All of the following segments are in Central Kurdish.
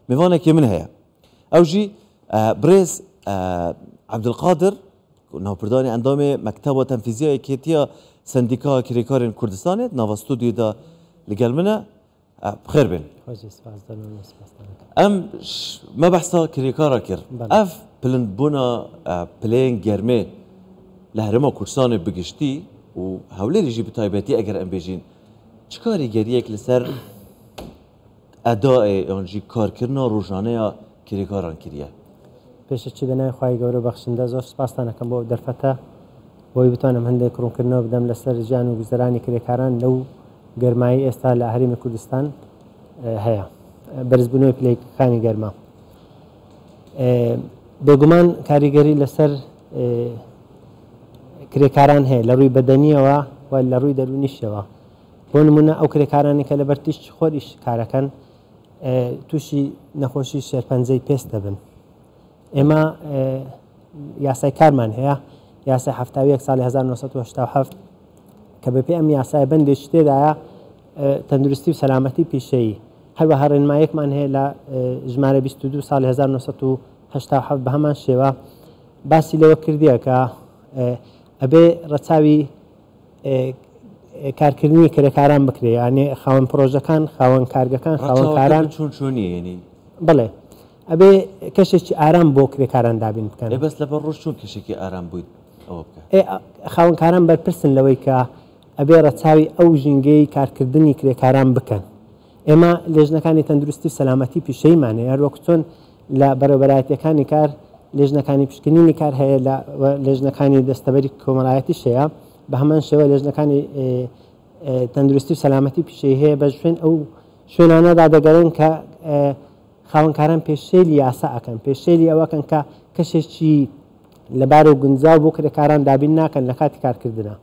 میوانێکی من هەیە ئەوژی برێز عەبدولقادر ناوپردانی ئەندامێ مەکتەبە تەنفیزیە یەکێتیە سندیکا کرێکارên کوردستانێت ناوە ستودیۆدا لەگەڵ منە بخێر بێن ئەم مەبەحسا کرێکارە کرد ئەف پلندبوونا پلەیەن گەرمێ لە هەرێما کوردستانê بگشتی و هەولێریژی بتایبەتی ئەگەر ئەم بێژین چ کاریگەریەک لەسەر ئەداێ یانجی کارکردنا ڕۆژانەیە کرێکاران کردیە پێشەچی بەناوی خوای گەورە بەخشندە زۆر سپاستان دەکەم بۆ دەرفەتە بۆی بتوانم هەندێک ڕوونکردنەوە بدەم لەسەر ژیان و گوزەرانی کرێکاران لەو گەرمایی ئێستا لە هەرێمی کوردستان هەیە بەرزبوونەوەی پلەیەکانی گەرما بێگومان کاریگەری لەسەر کرێکاران هەیە لە ڕووی بەدەنیەوە و لە ڕووی دەرونیشەوە بۆ نمونە ئەو کرێکارانی کە لە بەرتیشت خۆریش کارەکەن تووشی نەخۆشی شێرپەنجەی پێست دەبن ئێمە یاسای کارمان هەیە یاسای 71 ساڵی 1970 کە بەپێی ئەم یاسای بەندێکی تێدایە تەندروستی و سەلامەتی پیشەیی هەروەها ڕێنمایەکمان هەیە لە ژمارە 22 ساڵی 1970 بە هەمان شێوە باسی لەوە کردیە کە ئەبێ ڕەچاوی کارکردنی کرێکاران بکرێ یانێ خاوەن پرۆژەکان خاوەن کارگەکان خاوەن کاران چۆنیێنی بڵێ ئەبێ کەشێکی ئارام بۆ کرێکاران دابین بکەن بەس لەبەر ڕۆژ چۆن کەشێکی ئارام بوویت ئەوە بکە خاوەنکاران بەرپرسن لەوەی کە ئەبێ ڕەچاوی ئەو ژینگەی کارکردنی کرێکاران بکەن ئێمە لێژنەکانی تەندروستی و سەلامەتی پیشەیمانێ هەروەکو چۆن لە بەرەبەرایەتیەکانی کار لێژنەکانی پشکنینی کار هەیە لە لێژنەکانی دەستەبەری کۆمەڵایەتی هەیە بە هەمان شێوە لێژنەکانی تەندروستی و سەلامەتی پیشەی هەیە بە شوێن ئەو شوێنانەدا دەگەڕێن کە خاوەنکاران پێشێلی یاسا ئەکەن پێشێلی ئەوەکەن کە کەشێکی لەبار و گونجاو بۆ کرێکاران دابین ناکەن لە کاتی کارکردنە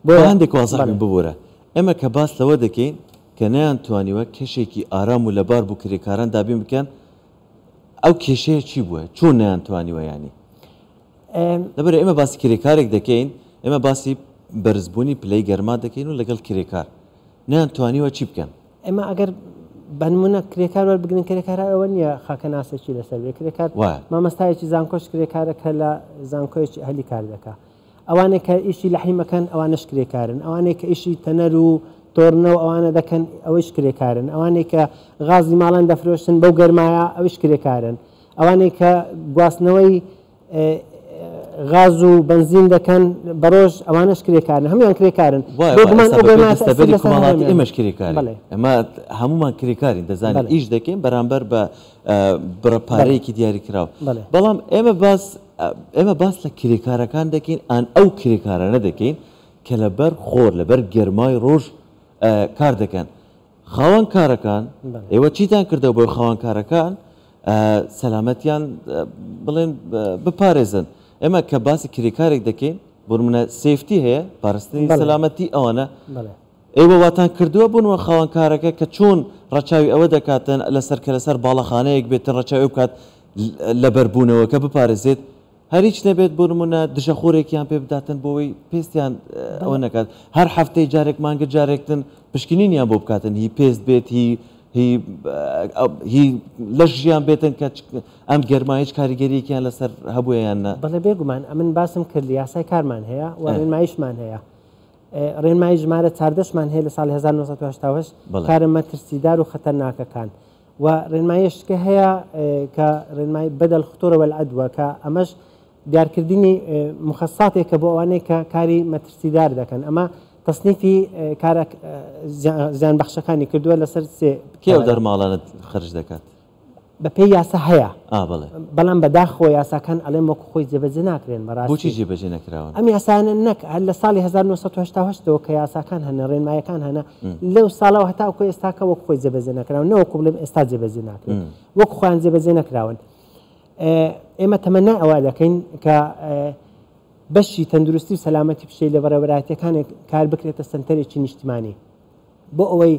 بۆ هەندێک وازەحی ببوورە ئێمە کە باس لەوە دەکەین کە نەیانتوانیوە کەشێکی ئارام و لەبار بۆ کرێکاران دابین بکەن ئەو کێشەیە چی بووە چۆن نەیانتوانیوە ینی لەبەر ئێمە باسی کرێکارێک دەکەین ئێمە باسی بەرزبوونی پلەی گەرما دەکەین و لەگەڵ کرێکار نەیانتوانیوە چی بکەن ئێمە ئەگەر بەنمونە کرێکار وەربگرن کرێکار ئەوە نییە خاکە ناسێکی لەسەر بێ کرێکار مامەستایەکی زانکۆش کرێکارە کە لە زانکۆیەکی ئەهلی کار دەکا ئەوانێک کە ئیشی لە حیمەکەن ئەوانش کرێکارن ئەوانێک کە ئیشی تەنەر و تۆڕنەوە ئەوانە دەکەن ئەوەش کرێکارن ئەوانێک کە غازی ماڵان دەفرۆشتن بەو گەرمایە ئەوش کرێکارن ئەوانێک کە گواستنەوەی غاز و بنزین دەکەن بە ڕۆژ ئەوانش کرێکارن هەمویان کرێکارن ئێمەش کرێکار ئەمە هەمومان کرێکارین دەزانین ئیش دەکەین بەرامبەر بە بڕەپارەیەکی دیاری کراوە بەڵام ئێمە باس لە کرێکارەکان دەکەین ئان ئەو کرێکارانە دەکەین کە لەبەر خۆر لەبەر گەرمای ڕۆژ کار دەکەن خاوەن کارەکان ئێوە چیتان کردەوە بۆ خاوەن کارەکان سەلامەتیان بڵێن بپارێزن ئێمە کە باسی کرێکارێک دەکەین بۆ سێفتی هەیە پاراستنی سەلامەتی ئەوانە ئێوە واتان کردووە بوونەوە خاوەن کارەکە کە چۆن ڕەچاوی ئەوە دەکاتن لەسەر کە لەسەر باڵەخانەیەک بێتن ڕەچاوی بکات لەبەربوونەوە کە بپارێزێت هەریچ نەبێت بۆ نمونە دژەخۆرێکیان پێ بداتن بۆەوەی پێستیان ئەوە نەکات هەر هەفتەی جارێک مانگە جارێکتن پشکنینیان بۆ بکاتن هی پێست بێت هی لەش ژیان بێتن کە ئەم گەرمای هیچ کاریگەریەکیان لەسەر هەبوویان نە بەڵێ بێگومان ئەمن باسم کرد یاسای کارمان هەیە و ڕێنماییشمان هەیە ڕێنمایی ژمارە 14مان هەیە لە ساڵی 1970 کارە مەترسیدار و خەتەرناکەکان و ڕێنمایشکە هەیە کە ڕێنمایی بەدەل خطورە وەلعەدوە کە ئەمەش دیارکردنی مخەساتێکە بۆ ئەوانەیە کە کاری مەترسیدار دەکەن ئەمە تەسنیفی کارە زیانبەخشەکانی کردووە لەسەر سێ کێ ئەو دەرماڵانت خەرج دەکات بە پێی یاسا هەیە بەڵام بەداخۆ یاساکان ئەڵێن وەکو خۆی جێبەجێ ناکرێن بەڕاستی بۆچی جێبەجێ نەکراون ئەم یاسانە نەک لە ساڵی 1970ەوە کە یاساکان هەنە ڕێنمایەکان هەنە لەو ساڵەوە هەتاکو ئێستاکە وەکو خۆی جێبەجێ نەکراون نەوەکو بڵێم ئێستا جێبەجێ ناکرێن وەکو خۆیان جێبەجێ نەکراون ئێمە تەمەنا ئەوە دەکەین کە بەشی تەندروستی و سەلامەتی پیشەی لە بەرەبەرایەتیەکانی کار بکرێتە سنتەرێکی نیشتیمانی بۆ ئەوەی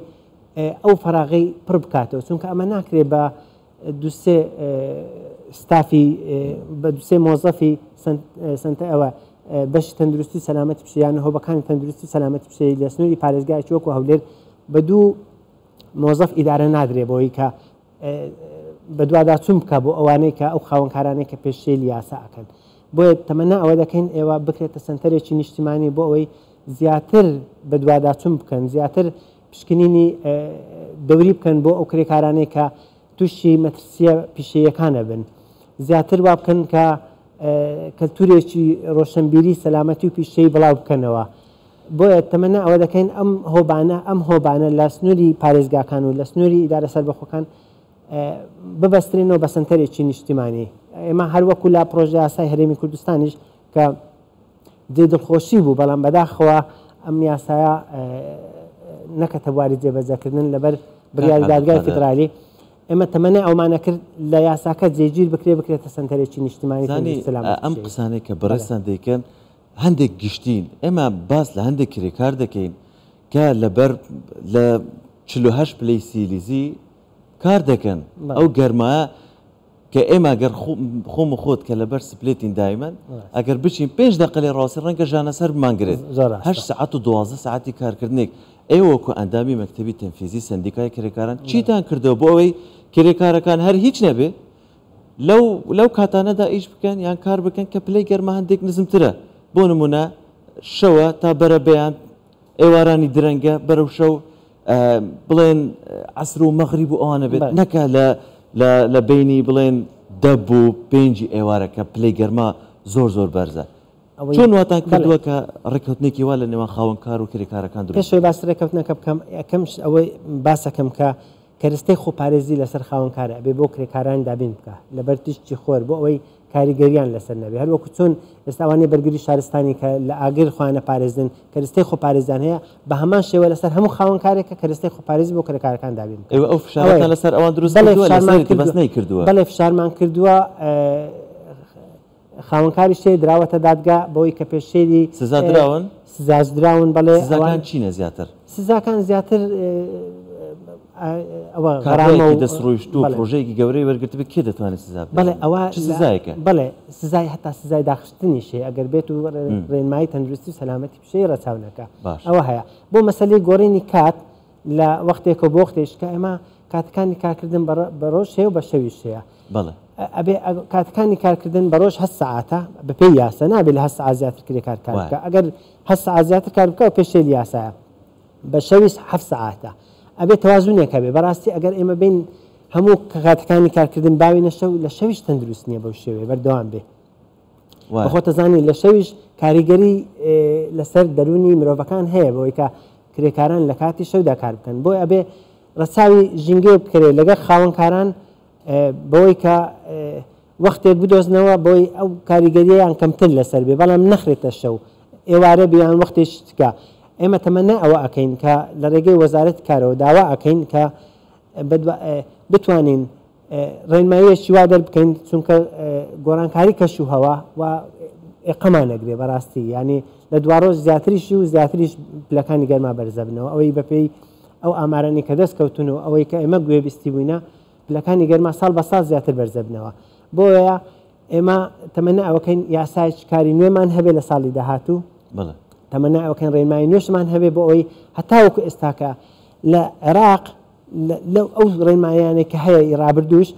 ئەو فەراغەی پڕ بکاتەوە چونکە ئەمە ناکرێت بە دووسێ ستافی بە دووسێ مۆزەفی سنتە ئەوە بەشی تەندروستی سەلامەتی پیشەیانە هۆبەکانی تەندروستی سەلامەتی پیشەی لە سنووری پارێزگایکی وەکو هەولێر بە دوو مۆزەف ئیدارە نادرێ بۆی کە بە دوواداچوون بکە بۆ ئەوانەی کە ئەو خاوەنکارانەی کە پێشێلی یاساکەن بۆیە تەمەنا ئەوە دەکەین ئێوە بکرێتە سنتەرێکی نیشتیمانی بۆ ئەوەی زیاتر بە دوواداچوون بکەن زیاتر پشکنینی دەوری بکەن بۆ ئەو کرێکارانەی کە تووشی مەترسیە پیشەیەکانە بن زیاتر وا بکەن کە کەلتورێکی ڕۆشنبیری سەلامەتی و پیشەی بڵاو بکەنەوە بۆیە تەمەنا ئەوە دەکەین ئەم هۆبانە لە سنووری پارێزگاکان و لە سنووری ئیدارە سەربەخۆکان ببەسترێنەوە بە سنتەرێکی نیشتیمانی ئێمە هەروەکو لا پرۆژه یاسای هەرێمی کوردستانیش کە دڵخۆشی بوو بەڵام بەداخەوە ئەم یاسایە نەکەتە بواری جێبەجێکردن لەبەر بڕیاری دادگای فیدرالی ئێمە تەمەنای ئەومانە کرد لە یاساکە جێگیر بکرێتە سنتەرێکی نیشتیمانی ئەم قسانێک کە بەڕێستان دەیکەن هەندێک گشتین ئێمە باس لە هەندێک کرێکار دەکەین کە لەبەر لە 48 پلەی سیلیزی کار دەکەن ئەو گەرمایە کە ئێمە گەر خۆم و خۆت کە لەبەر سپلێتین دایمەن ئەگەر بچین 5 دقیقەی ڕاستی ڕەنگە ژانەسەر بمانگرێت 8 ساعت و 12 ساعتی کارکردنێک ئێوەکو ئەندامی مەکتەبی تەنفیزی سندیکای کرێکاران چیتان کردەوە بۆ ئەوەی کرێکارەکان هەر هیچ نەبێ لەو کاتانەدا ئیش بکەن یان کار بکەن کە پلەی گەرمە هەندێک نزمترە بۆ نمونە شەوە تا بەرە بەیان ئێوارانی درەنگە بەرەو شەو بڵێن عەسر و مەغریب و ئەوانە بێت نەکە لە بینی بڵێن 10 و 5 ئێوارەکە پلەی گەرما زۆر بەرزە چۆن واتان کردووە کە ڕێککەوتنێکی وا لە نێوان خاوەنکار و کرێکارەکان دروست پێشەوەی باس ڕێککەوتنەکە بکەم یەکەمش ئەوەی باسەکەم کە کەرستەی خۆپارێزی لەسەر خاوەنکارە بێ بۆ کرێکاران دابین بکە لەبەر تیشتی خۆر بۆ ئەوەی کاریگەریان لەسەر نەبێ هەروەکو چۆن ئێستاوانەی بەرگری شارستانی کە لە ئاگر خوانە پارێزن کەرستەی خۆپارێزان هەیە بە هەمان شێوە لەسەر هەموو خاوەنکارێکە کەرستەی خۆپارێزی بۆ کرێکارەکان دابین ئەو فشارەکان لەسەر ئەوان دروست کردووە بەڵێ فشارمان کردووە خاوەنکاری شتێ دراوەتە دادگا بەوەی کە پێشێری سزادراون بەڵێ سزاکان چینە زیاتر سزاکان زیاتر کارێکی دەستڕۆیشت و پرۆژەیەکی گەورەی وەرگرتبێ کێ دەتوانێت سزا بەڵێ ئەوە سزایەکە بەڵێ سزای هەتا سزای داخستنیشێ ئەگەر بێت و ڕێنمایی تەندروستی و سەلامەتی پیشەی ڕەچاونەکە ئەوە هەیە بۆ مەسەلەی گۆڕینی کات لە وەختێک بۆ وەختێشکە ئێمە کاتەکانی کارکردن بە ڕۆژ هەیە و بە شەویش هەیە ئەبێ کاتەکانی کارکردن بە ڕۆژ 7 ساعتە بەپێی یاسا نابێت لە 7 ساعت زیاتر کرێکار کار بکە ئەگەر 7 ساعت زیاتر کار بکە و پێشێلی یاسایە بە شەویش 7 ساعتە ئەبێ تەوازونێکە بێ بەڕاستی ئەگەر ئێمە بین هەموو کاتەکانی کارکردن باوینە شەو لە شەویش تەندروست نییە بەو شێوێ بەردەوام بێ بەخۆتە زانی لە شەویش کاریگەری لەسەر دەرونی مرۆڤەکان هەیە بەوەی کە کرێکاران لە کاتی شەودا کار بکەن بۆی ئەبێ ڕەچاوی ژینگێ بکرێت لەگەڵ خاوەنکاران بەوەی کە وەختێک بدۆزنەوە بۆی ئەو کاریگەریان کەمتر لەسەر بێ بەڵام نەخرێتە شەو ئێوارە بیان وەختێش تکە ئێمە تەمەنا ئەوە ئەەکەین کە لە ڕێگەی وەزارەتی کارەوە داوا ئەەکەین کە بتوانین ڕێنماییەکی وا دەربکەین چونکە گۆڕانکاری کەش و هەوا و ئێقەمان نەگرێ بەڕاستی ینی لە دوڕۆژ زیاتریشی و زیاتریش پلەکانی گەرما بەرزەبنەوە ئەوەی بەپێی ئەو ئامارانی کە دەستکەوتن و ئەوەی کە ئێمە گوێبیستی بووینە پلەکانی گەرما ساڵ بە ساڵ زیاتر بەرزەبنەوە بۆیە ئێمە تەمەنا ئەوەکەی یاسای کاری نوێمان هەبێ لە ساڵی داهاتوو تەمەنا ئەوکەن ڕێنمایی نوێشمان هەبێ بۆ ئەوەی هەتاوەکو ئێستاکە لە عێراق لەو ئەو ڕێنمایانێک کە هەیە ڕابردوش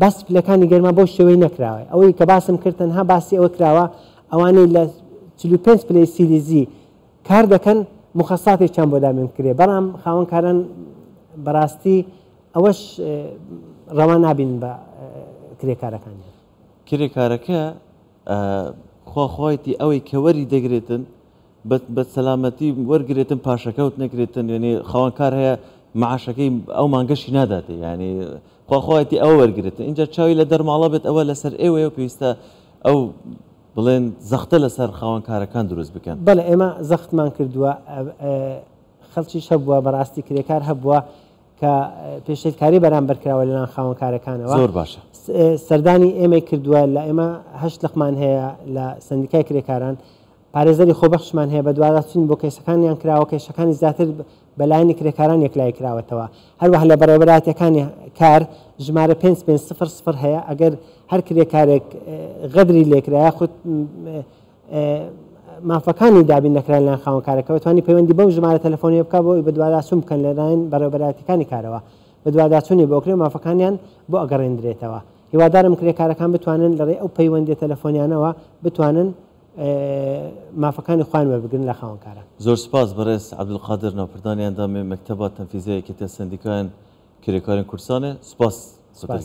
باسی پلەکانی گەرما بۆ شێوەی نەکراوە ئەوەی کە باسم کردن ها باسی ئەوە کراوە ئەوانەی لە 45 پلەی سیلیزی کار دەکەن مخەساتێکیان بۆ دامێن کرێ بەڵام خاوەنکاران بەڕاستی ئەوەش ڕەوا نابین بە کرێکارەکانی کرێکارەکە خواخوایەتی ئەوەی کە وەری دەگرێتن بە سەلامەتی وەرگێتن پاشەکەوت نەکرێتن وێنێ خاوەنکار هەیە معاشەکەی ئەو مانگەشی ناداتێ ینی خواخوایەتی ئەوە وەرگێتن اینجا چاوی لە دەرماڵە بێت ئەوە لەسەر ئێوەیە و پێویستە ئەو بڵێن زەختە لەسەر خاوەنکارەکان دروست بکەن بەڵێ ئێمە زەختمان کردووە خەڵکیش هەبووە بەڕاستی کرێکار هەبووە کە پێشێتکاری بەرامبەرکراوە لەلایەن خاوەنکارەکانەوە زۆر باشە سەردانی ئێمەی کردووە لە ئێمە 8 لەقمان هەیە لە سندیکای کرێکاران پارێزەری خۆبەخشمان هەیە بە دوواداچوون بۆ کێسەکانیان کراوە کێشەکانی زیاتر بەلایەنی کرێکاران یەکلای کراوەتەوە هەروەها لە بەڕێوەبەراتەکانی کار ژمارە 5500 هەیە ئەگەر هەر کرێکارێک غەدری لێکرایە خودت مافەکانی دابین نەکران لەلایەن خاوەنکارەکە توانی پەیوەندی بەو ژمارە تەلەفۆنی بکە بۆ بە دوواداچوون بکەن لەلایەن بەڕێوەبەراتەکانی کارەوە بە دوواداچوونی بۆکرێ مافەکانیان بۆ ئەگەڕێنرێتەوە هیوادارم کرێکارەکان بتوانن لەڕێ ئەو پەیوەندی تەلەفۆنیانەوە بتوانن مافەکانی خوان وەربگرن لە خاوەنکارە. زۆر سپاس بەڕێز عەبدولقادر ناوپردانیاندامێ مەکتەبە تەنفیزیە یەکێتیە سندیکایان کرێکارên Kurdistanê سپاس. سپاس.